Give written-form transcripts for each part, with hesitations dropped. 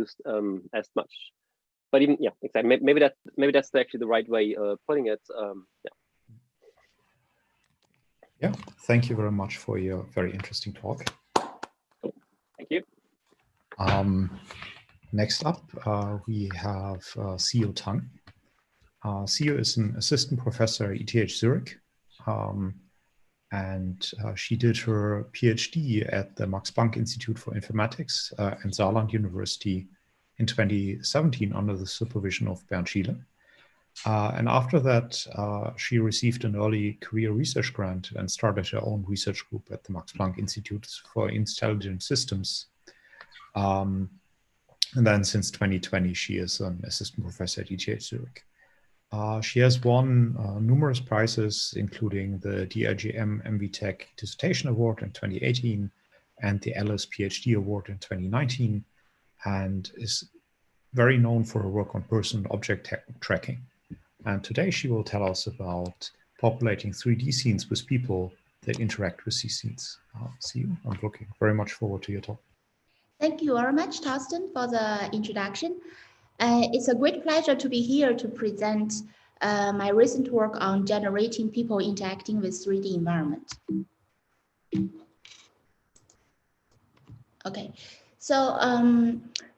used as much. But even, yeah, exactly. Maybe that's actually the right way of putting it. Yeah. Yeah, thank you very much for your very interesting talk. Thank you. Next up, we have Siyu Tang. Siyu is an assistant professor at ETH Zurich, and she did her PhD at the Max Planck Institute for Informatics and Saarland University in 2017 under the supervision of Bernd Schiele. And after that, she received an early career research grant and started her own research group at the Max Planck Institute for Intelligent Systems. And then since 2020, she is an assistant professor at ETH Zurich. She has won numerous prizes, including the DIGM MVTech Dissertation Award in 2018 and the Alice PhD Award in 2019, and is very known for her work on person and object tracking. And today she will tell us about populating 3D scenes with people that interact with these scenes. Siyu, I'm looking very much forward to your talk. Thank you very much, Thorsten, for the introduction. It's a great pleasure to be here to present my recent work on generating people interacting with 3D environment. Okay, so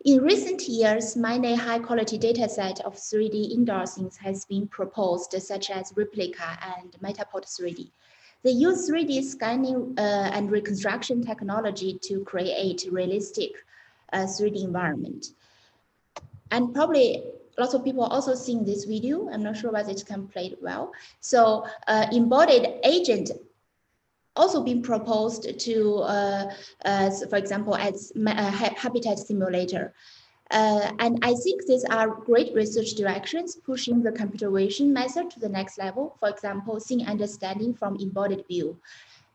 in recent years, many high-quality dataset of 3D indoor scenes has been proposed, such as Replica and Metapod 3D. They use 3D scanning and reconstruction technology to create realistic 3D environment. And probably lots of people also seen this video. I'm not sure whether it can play it well. So embodied agent also been proposed to, for example, as habitat simulator. And I think these are great research directions, pushing the computer vision method to the next level. For example, scene understanding from embodied view.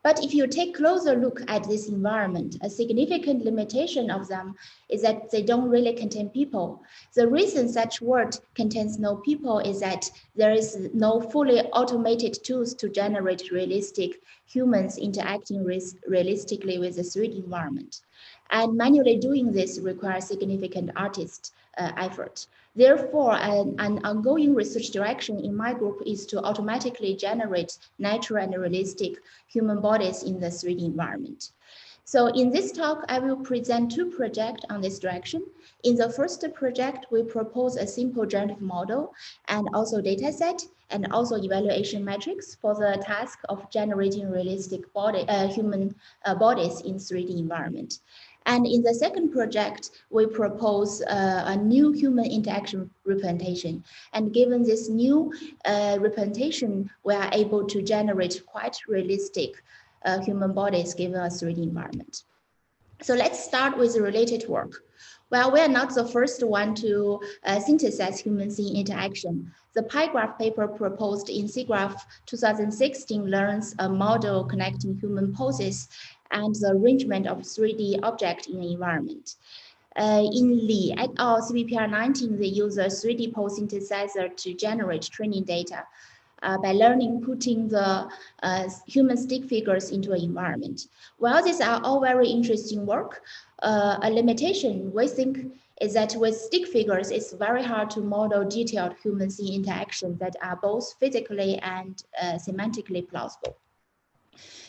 But if you take a closer look at this environment, a significant limitation of them is that they don't really contain people. The reason such world contains no people is that there is no fully automated tools to generate realistic humans interacting realistically with the 3D environment. And manually doing this requires significant artist effort. Therefore, an ongoing research direction in my group is to automatically generate natural and realistic human bodies in the 3D environment. So in this talk, I will present two projects on this direction. In the first project, we propose a simple generative model and also dataset and also evaluation metrics for the task of generating realistic human bodies in 3D environment. And in the second project, we propose a new human interaction representation. And given this new representation, we are able to generate quite realistic human bodies given a 3D environment. So let's start with the related work. Well, we are not the first one to synthesize human scene interaction. The PyGraph paper proposed in SIGGRAPH 2016 learns a model connecting human poses and the arrangement of 3D objects in the environment. In Li et al. CPPR 19, they use a 3D pose synthesizer to generate training data by learning putting the human stick figures into an environment. While these are all very interesting work, a limitation we think is that with stick figures, it's very hard to model detailed human scene interactions that are both physically and semantically plausible.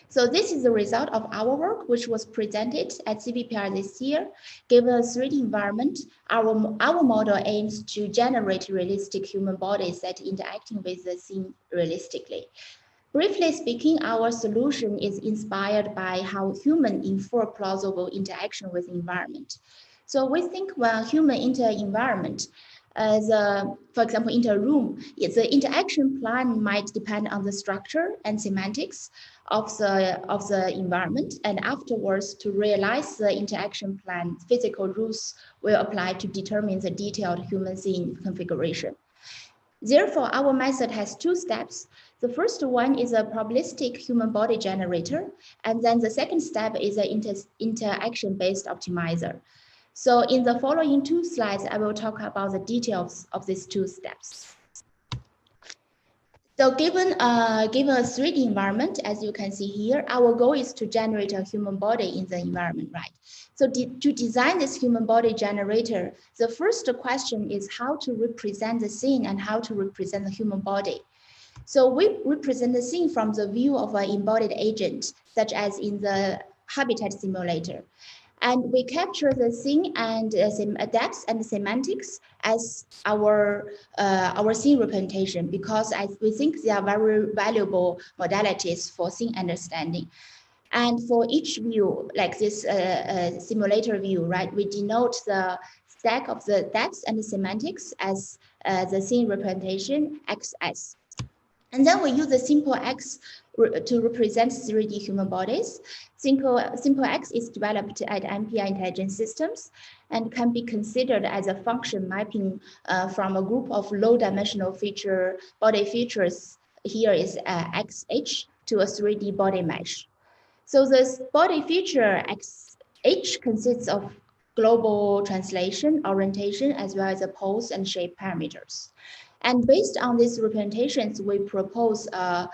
So this is the result of our work, which was presented at CPPR this year. Given a 3D environment, our model aims to generate realistic human bodies that interacting with the scene realistically. Briefly speaking, our solution is inspired by how humans infer plausible interaction with the environment. So we think when human enter environment, for example, enter a room, the interaction plan might depend on the structure and semantics of the environment, and afterwards to realize the interaction plan, physical rules will apply to determine the detailed human scene configuration. Therefore, our method has two steps. The first one is a probabilistic human body generator, and then the second step is an interaction-based optimizer. So in the following two slides, I will talk about the details of these two steps. So given a 3D environment, as you can see here, our goal is to generate a human body in the environment, right? So to design this human body generator, the first question is how to represent the scene and how to represent the human body. So we represent the scene from the view of an embodied agent, such as in the habitat simulator. And we capture the scene and depth and semantics as our scene representation, because we think they are very valuable modalities for scene understanding. And for each view, like this simulator view, right, we denote the stack of the depth and the semantics as the scene representation XS. And then we use the simple X to represent 3D human bodies. Simple X is developed at MPI Intelligent Systems and can be considered as a function mapping from a group of low-dimensional body features. Here is XH to a 3D body mesh. So this body feature XH consists of global translation, orientation, as well as the pose and shape parameters. And based on these representations, we propose a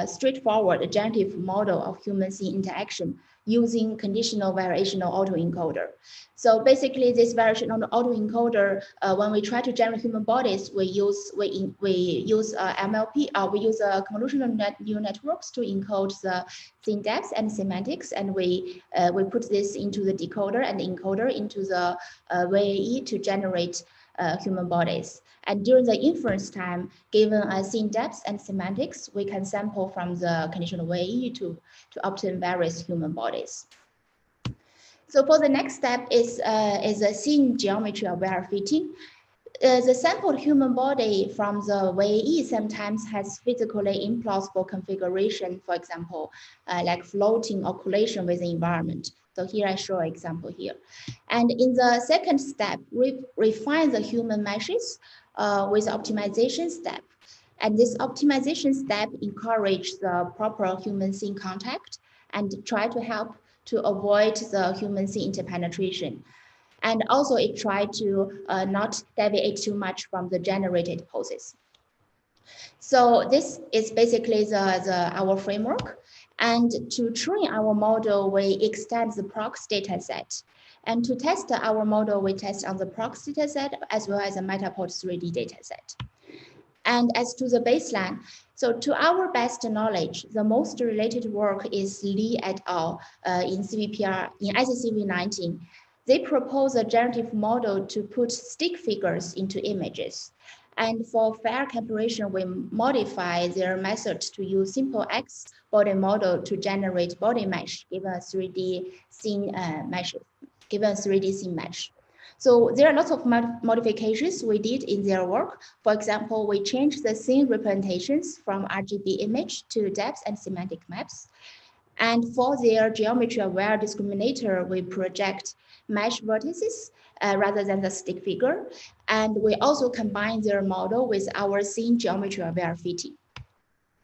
straightforward generative model of human-scene interaction using conditional variational autoencoder. So basically, this variational autoencoder, when we try to generate human bodies, we use MLP. We use convolutional neural networks to encode the scene depth and semantics, and we put this into the decoder and the encoder into the VAE to generate human bodies. And during the inference time, given a scene depth and semantics, we can sample from the conditional VAE to obtain various human bodies. So for the next step is a scene geometry aware fitting. The sampled human body from the VAE sometimes has physically implausible configuration, for example, like floating or collation with the environment. So here I show an example here. And in the second step, we refine the human meshes with optimization step. And this optimization step encourages the proper human scene contact and try to help to avoid the human scene interpenetration. And also it tried to not deviate too much from the generated poses. So this is basically our framework. And to train our model, we extend the prox data set. And to test our model, we test on the prox data set as well as a Metapod 3D data set. And as to the baseline, so to our best knowledge, the most related work is Li et al. In GCPR, in ICCV19. They propose a generative model to put stick figures into images. And for fair comparison, we modify their method to use simple X body model to generate body mesh, given a 3D scene mesh, given a 3D scene mesh. So there are lots of modifications we did in their work. For example, we changed the scene representations from RGB image to depth and semantic maps. And for their geometry-aware discriminator, we project mesh vertices rather than the stick figure. And we also combine their model with our scene geometry-aware fitting.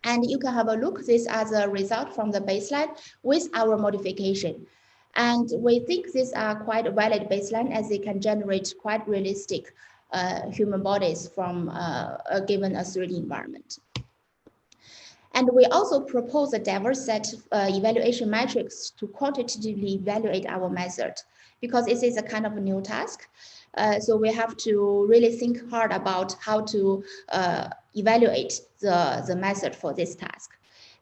And you can have a look this as a result from the baseline with our modification. And we think these are quite a valid baseline as they can generate quite realistic human bodies from given a 3D environment. And we also propose a diverse set of evaluation metrics to quantitatively evaluate our method, because this is a kind of a new task. So we have to really think hard about how to evaluate the method for this task.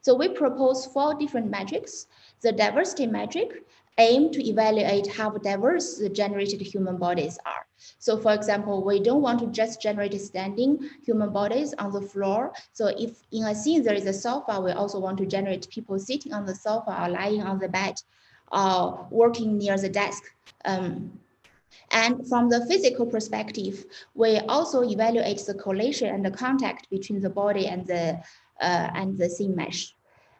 So we propose 4 different metrics. The diversity metric aim to evaluate how diverse the generated human bodies are. So for example, we don't want to just generate standing human bodies on the floor. So if in a scene there is a sofa, we also want to generate people sitting on the sofa or lying on the bed or working near the desk. And from the physical perspective, we also evaluate the collation and the contact between the body and the scene mesh.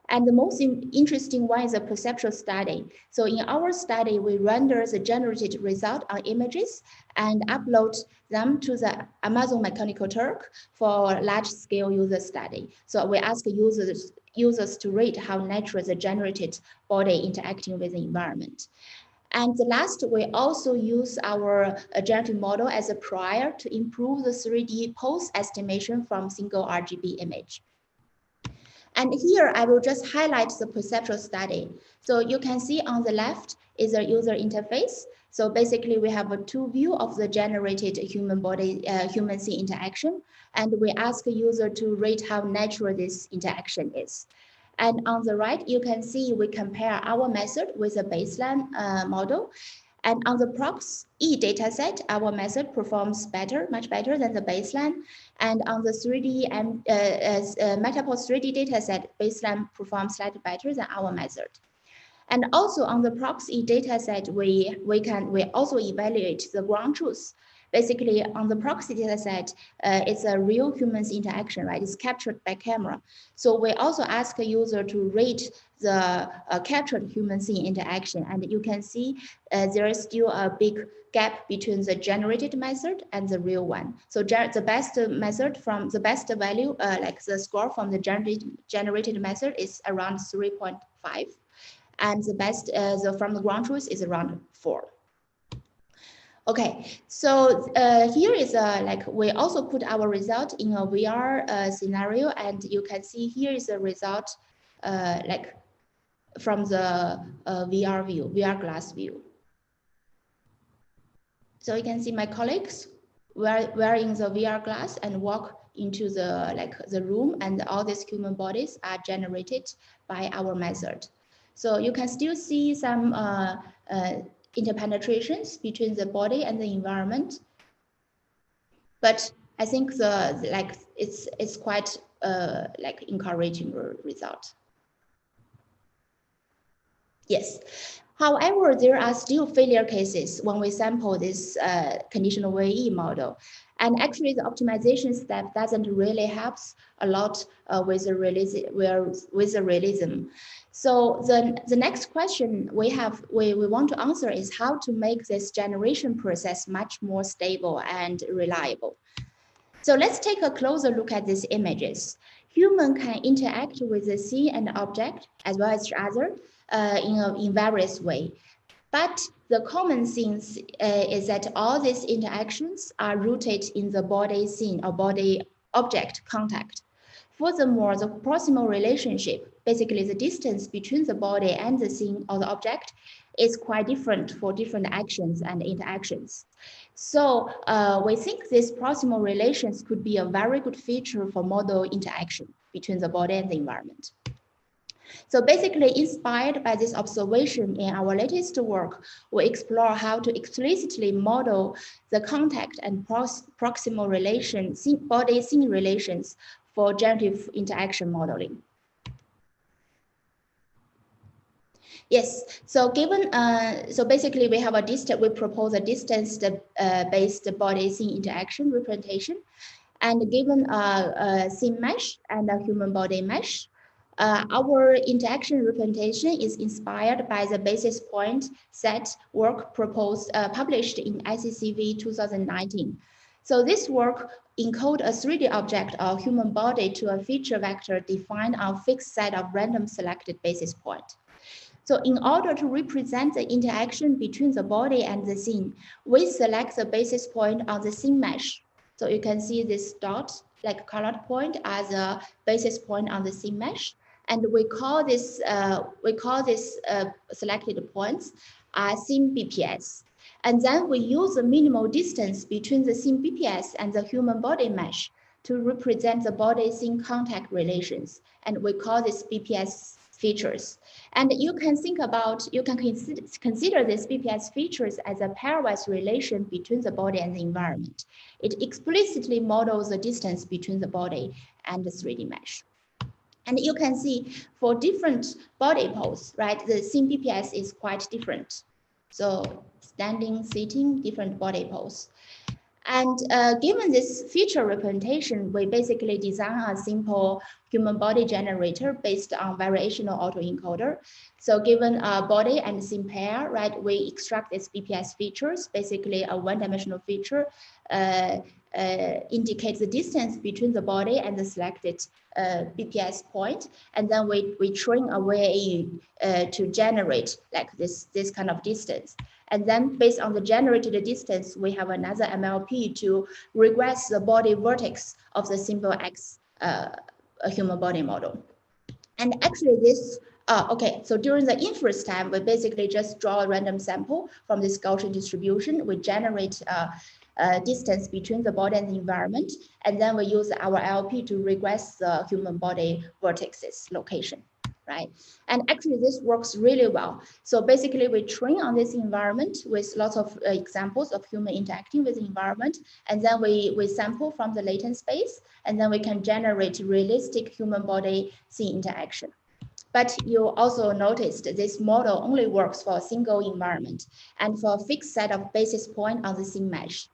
And the most interesting one is a perceptual study. So in our study, we render the generated result on images and upload them to the Amazon Mechanical Turk for large-scale user study. So we ask users to rate how natural the generated body interacting with the environment. And the last, we also use our generative model as a prior to improve the 3D pose estimation from single RGB image. And here I will just highlight the perceptual study. So you can see on the left is a user interface. So basically we have a two view of the generated human body, human scene interaction. And we ask a user to rate how natural this interaction is. And on the right, you can see we compare our method with a baseline model. And on the prox-E dataset, our method performs better, much better than the baseline. And on the 3D and Metapod 3D dataset, baseline performs slightly better than our method. And also on the prox-E dataset, we also evaluate the ground truth. Basically, on the proxy dataset, it's a real humans interaction, right? It's captured by camera. So we also ask a user to rate the captured human scene interaction, and you can see there is still a big gap between the generated method and the real one. So the best method from the best value, like the score from the generated method is around 3.5, and the best from the ground truth is around 4. Okay, so here is like we also put our result in a VR scenario, and you can see here is the result like from the VR view, VR glass view. So you can see my colleagues wearing the VR glass and walk into the room, and all these human bodies are generated by our method. So you can still see some interpenetrations between the body and the environment, but I think it's quite like encouraging result. Yes. However, there are still failure cases when we sample this conditional VAE model. And actually, the optimization step doesn't really help a lot with the realism. So the next question we want to answer is how to make this generation process much more stable and reliable. So let's take a closer look at these images. Human can interact with the scene and object as well as each other in various ways. But the common thing is that all these interactions are rooted in the body scene or body object contact. Furthermore, the proximal relationship, basically the distance between the body and the scene or the object, is quite different for different actions and interactions. So we think these proximal relations could be a very good feature for model interaction between the body and the environment. So basically, inspired by this observation in our latest work, we explore how to explicitly model the contact and proximal relation, body-scene relations for generative interaction modeling. Yes, so given, so basically we have a distance, we propose a distance-based body-scene interaction representation, and given a scene mesh and a human body mesh, our interaction representation is inspired by the basis point set work proposed, published in ICCV 2019. So this work encode a 3D object or human body to a feature vector defined on a fixed set of random selected basis point. So in order to represent the interaction between the body and the scene, we select the basis point on the scene mesh. So you can see this dot, like colored point, as a basis point on the scene mesh. And we call this selected points scene BPS. And then we use the minimal distance between the scene BPS and the human body mesh to represent the body-scene contact relations. And we call this BPS features. And you can think about, you can consider these BPS features as a pairwise relation between the body and the environment. It explicitly models the distance between the body and the 3D mesh. And you can see for different body pose, right, the scene BPS is quite different. So standing, sitting, different body pose. And given this feature representation, we basically design a simple human body generator based on variational autoencoder. So given a body and scene pair, right, we extract its BPS features, basically a one-dimensional feature, indicates the distance between the body and the selected BPS point. And then we train a VAE to generate like this kind of distance. And then based on the generated distance, we have another MLP to regress the body vertex of the simple X human body model. And actually this, okay, so during the inference time, we basically just draw a random sample from this Gaussian distribution. We generate distance between the body and the environment, and then we use our LP to regress the human body vertices location, right? And actually this works really well. So basically we train on this environment with lots of examples of human interacting with the environment, and then we sample from the latent space, and then we can generate realistic human body scene interaction. But you also noticed this model only works for a single environment and for a fixed set of basis points on the scene mesh.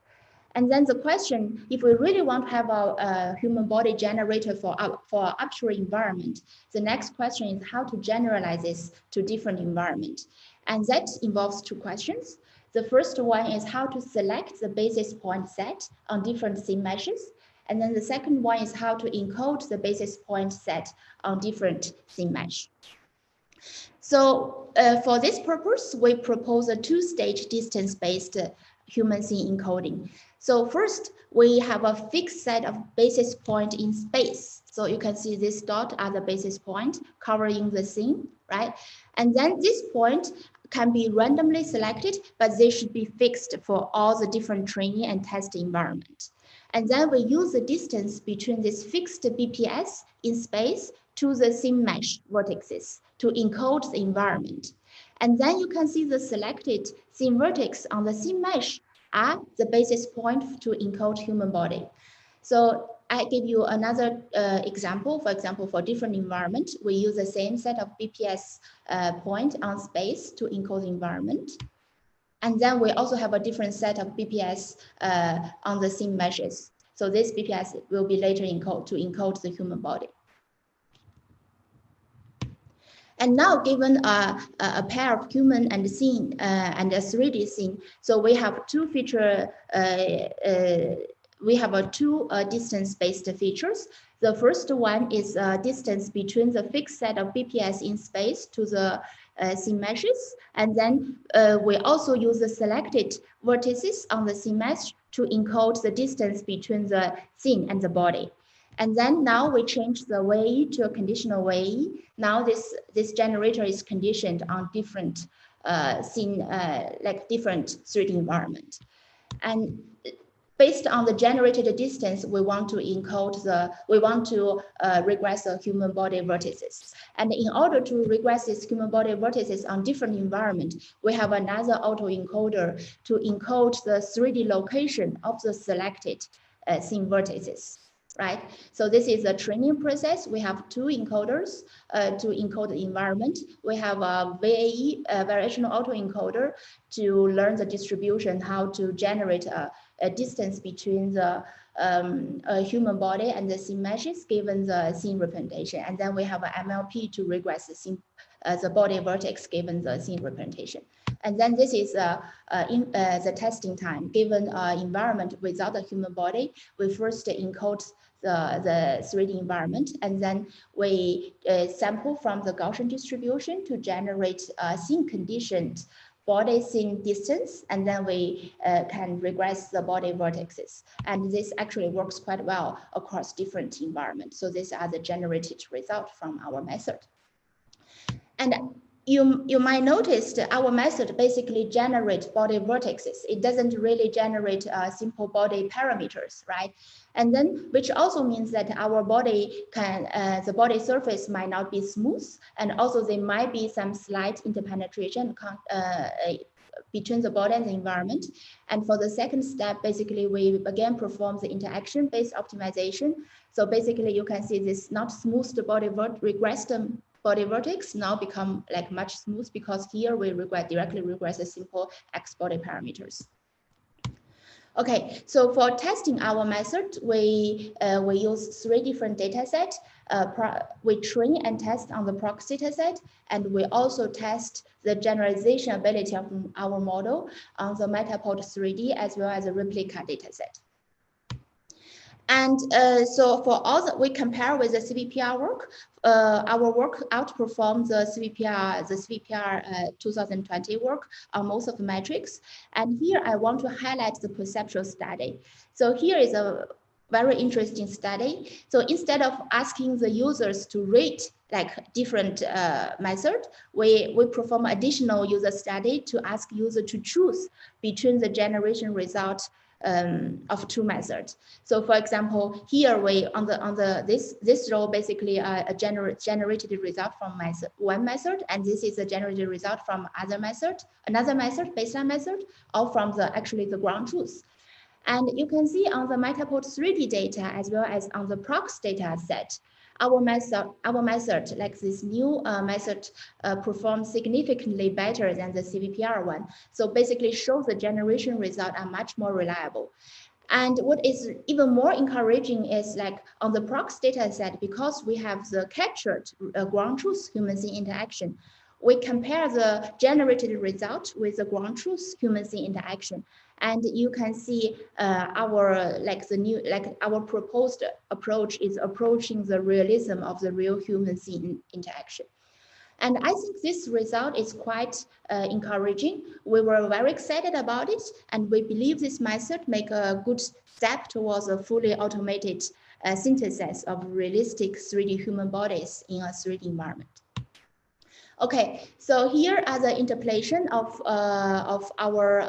And then the question, if we really want to have a human body generator for arbitrary environment, the next question is how to generalize this to different environment. And that involves two questions. The first one is how to select the basis point set on different scene meshes. And then the second one is how to encode the basis point set on different scene mesh. So for this purpose, we propose a two-stage distance-based human scene encoding. So first, we have a fixed set of basis points in space. So you can see this dot are the basis point covering the scene, right? And then this point can be randomly selected, but they should be fixed for all the different training and test environment. And then we use the distance between this fixed BPS in space to the scene mesh vertices to encode the environment. And then you can see the selected scene vertex on the scene mesh are the basis point to encode human body. So I give you another example. For example, for different environment, we use the same set of BPS point on space to encode the environment. And then we also have a different set of BPS on the scene meshes. So this BPS will be later encoded to encode the human body. And now given a pair of human and scene and a 3D scene, so we have two feature, we have two distance-based features. The first one is distance between the fixed set of BPS in space to the scene meshes. And then we also use the selected vertices on the scene mesh to encode the distance between the scene and the body. And then now we change the way to a conditional way. Now this generator is conditioned on different scene, like different 3D environment. And based on the generated distance, we want to encode regress the human body vertices. And in order to regress these human body vertices on different environment, we have another autoencoder to encode the 3D location of the selected scene vertices. Right, so this is a training process. We have two encoders to encode the environment. We have a VAE, variational autoencoder, to learn the distribution, how to generate a distance between the human body and the scene meshes given the scene representation. And then we have an MLP to regress the scene, the body vertex given the scene representation. And then this is the testing time. Given environment without a human body, we first encode the 3D environment, and then we sample from the Gaussian distribution to generate scene conditioned body scene distance, and then we can regress the body vertices. And this actually works quite well across different environments. So these are the generated results from our method. And you might notice that our method basically generates body vertices. It doesn't really generate simple body parameters, right? And then, which also means that our body can, the body surface might not be smooth, and also there might be some slight interpenetration between the body and the environment. And for the second step, basically we again perform the interaction-based optimization. So basically you can see this not smooth body regressed body vertex now become like much smooth, because here we directly regress the simple X body parameters. Okay, so for testing our method, we use 3 different data sets. We train and test on the prox data set, and we also test the generalization ability of our model on the Metapod 3D as well as the replica data set. And so for all that, we compare with the CVPR work. Our work outperforms the CVPR 2020 work on most of the metrics. And here I want to highlight the perceptual study. So here is very interesting study. So instead of asking the users to rate like different method, we perform additional user study to ask user to choose between the generation result of two methods. So for example, here we on this row basically a generated result from one method, and this is a generated result from another method, baseline method, or from actually the ground truth. And you can see on the Metapod 3D data as well as on the prox data set, our method, like this new method, performs significantly better than the CVPR one. So basically shows the generation result are much more reliable. And what is even more encouraging is like on the prox data set, because we have the captured ground truth human-scene interaction, we compare the generated result with the ground truth human-scene interaction. And you can see our proposed approach is approaching the realism of the real human-scene interaction. And I think this result is quite encouraging. We were very excited about it, and we believe this method make a good step towards a fully automated synthesis of realistic 3D human bodies in a 3D environment. Okay, so here are the interpolation of our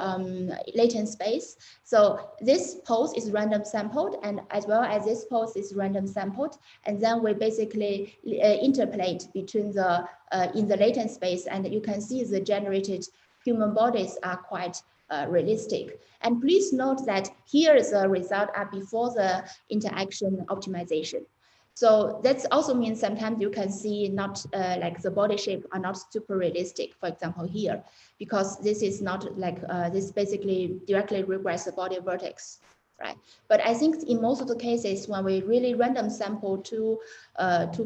latent space. So this pose is random sampled, and as well as this pose is random sampled, and then we basically interpolate between the in the latent space, and you can see the generated human bodies are quite realistic. And please note that here the results are before the interaction optimization. So that also means sometimes you can see not like the body shape are not super realistic, for example, here, because this is not like, this basically directly regress the body vertex, right? But I think in most of the cases, when we really random sample two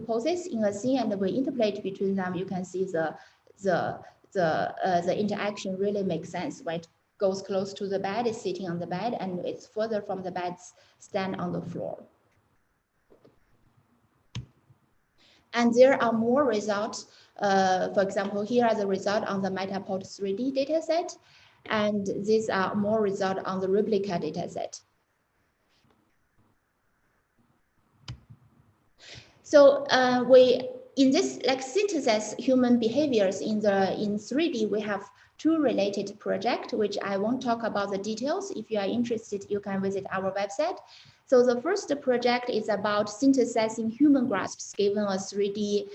poses in a scene and we interpolate between them, you can see the interaction really makes sense, right? Goes close to the bed, is sitting on the bed, and it's further from the bed, stand on the floor. And there are more results. For example, here are the results on the Metapod 3D dataset, and these are more results on the replica dataset. So in this like synthesis human behaviors in 3D, we have two related projects, which I won't talk about the details. If you are interested, you can visit our website. So the first project is about synthesizing human grasps given a 3D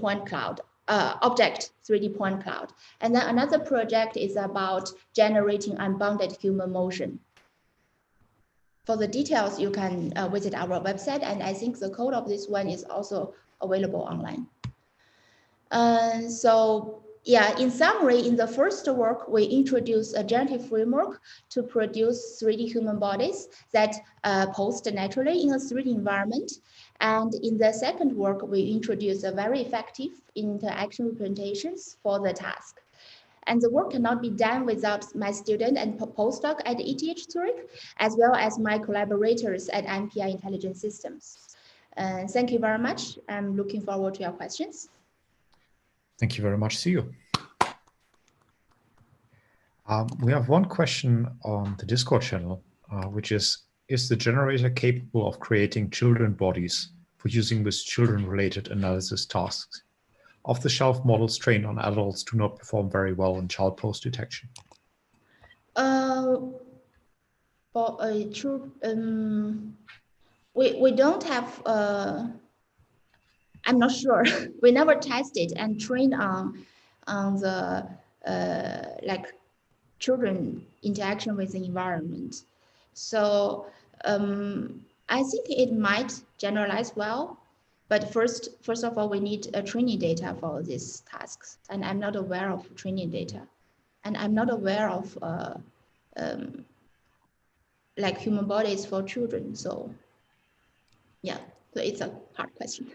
point cloud, object 3D point cloud. And then another project is about generating unbounded human motion. For the details, you can visit our website, and I think the code of this one is also available online. So yeah, in summary, in the first work, we introduced a generative framework to produce 3D human bodies that pose naturally in a 3D environment. And in the second work, we introduced a very effective interaction representations for the task. And the work cannot be done without my student and postdoc at ETH Zurich, as well as my collaborators at MPI Intelligent Systems. Thank you very much. I'm looking forward to your questions. Thank you very much, Siyu. We have one question on the Discord channel, which is the generator capable of creating children bodies for using with children-related analysis tasks? Off-the-shelf models trained on adults do not perform very well in child pose detection. We don't have, I'm not sure. We never tested and trained on the like children interaction with the environment. So I think it might generalize well, but first of all, we need a training data for these tasks, and I'm not aware of training data, and I'm not aware of like human bodies for children. So yeah, so it's a hard question.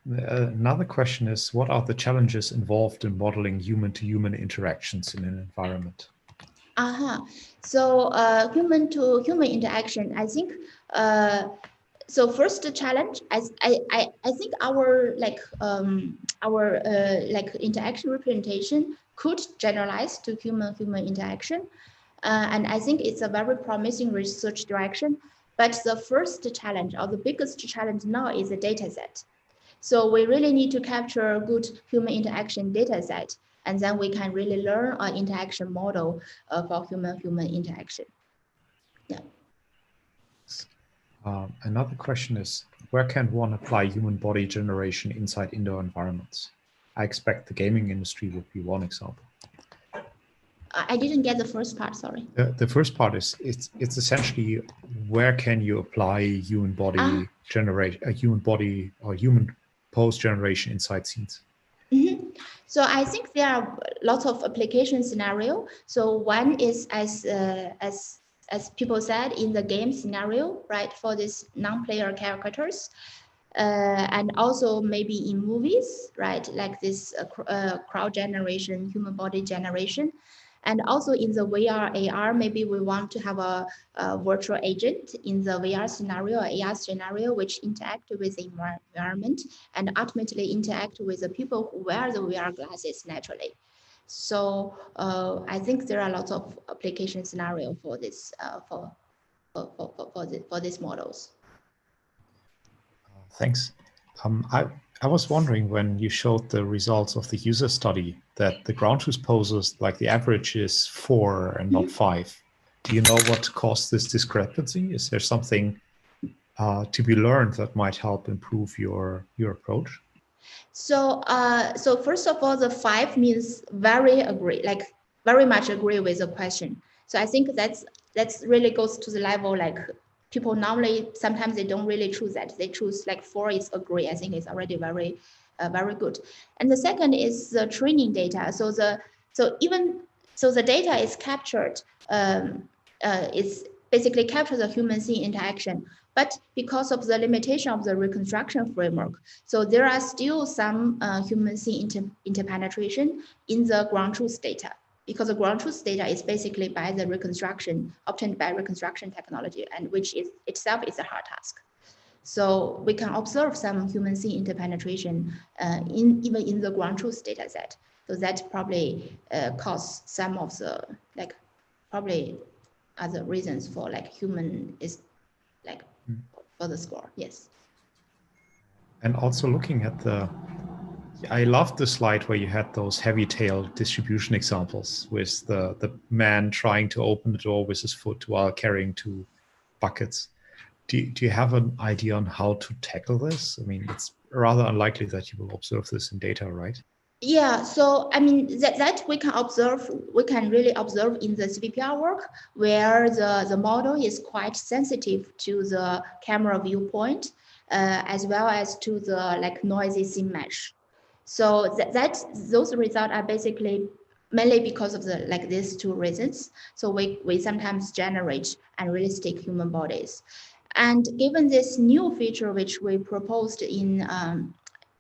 Another question is, what are the challenges involved in modeling human-to-human interactions in an environment? So human-to-human interaction, I think. So first, the challenge, I think our interaction representation could generalize to human-human interaction, And I think it's a very promising research direction. But the first challenge or the biggest challenge now is the data set. So we really need to capture a good human interaction data set, and then we can really learn an interaction model for human-human interaction. Yeah. Another question is, where can one apply human body generation inside indoor environments? I expect the gaming industry would be one example. I didn't get the first part, sorry. The first part is it's essentially where can you apply human body generate a human body or human pose generation inside scenes? Mm-hmm. So I think there are lots of application scenario. So one is as people said in the game scenario, right, for these non-player characters. And also maybe in movies, right, like this crowd generation, human body generation. And also in the VR, AR, maybe we want to have a virtual agent in the VR scenario or AR scenario, which interact with the environment and ultimately interact with the people who wear the VR glasses naturally. So I think there are lots of application scenario for this for these models. Thanks. I was wondering when you showed the results of the user study that the ground truth poses, like the average is 4 and not 5. Do you know what caused this discrepancy? Is there something to be learned that might help improve your approach? So so first of all, the 5 means very much agree with the question. So I think that's really goes to the level like people normally sometimes they don't really choose that. They choose like 4 is agree. I think it's already very good. And the second is the training data. So the data is captured. It's basically captures the human scene interaction. But because of the limitation of the reconstruction framework, so there are still some human scene interpenetration in the ground truth data, because the ground truth data is basically by the reconstruction, obtained by reconstruction technology, and which is itself is a hard task. So we can observe some human scene interpenetration even in the ground truth data set. So that probably cause some of the probably other reasons for human is for the score, yes. And also looking at I loved the slide where you had those heavy tail distribution examples with the man trying to open the door with his foot while carrying 2 buckets. Do you have an idea on how to tackle this? I mean, it's rather unlikely that you will observe this in data, right? Yeah, so I mean that we can really observe in the GCPR work, where the model is quite sensitive to the camera viewpoint, as well as to the noisy scene mesh. So those results are basically mainly because of these 2 reasons. So we sometimes generate unrealistic human bodies, and given this new feature which we proposed in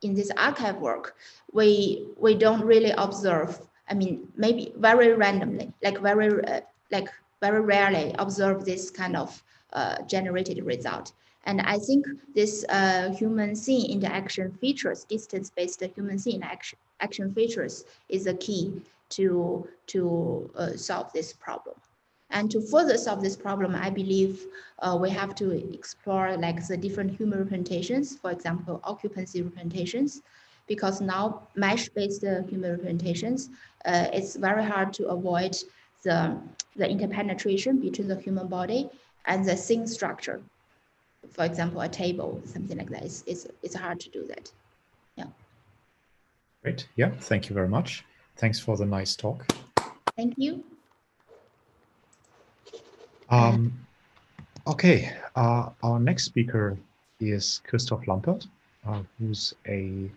this archive work, we don't really observe. I mean, maybe very randomly, very rarely observe this kind of generated result. And I think this human scene interaction features, distance-based human scene action features, is the key to solve this problem. And to further solve this problem, I believe we have to explore the different human representations, for example, occupancy representations, because now mesh-based human representations, it's very hard to avoid the interpenetration between the human body and the scene structure. For example, a table, something like that. It's hard to do that. Yeah. Great. Yeah. Thank you very much. Thanks for the nice talk. Thank you. Okay, our next speaker is Christoph Lombard, who's a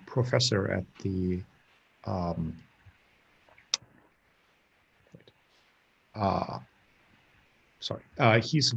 professor at the he's a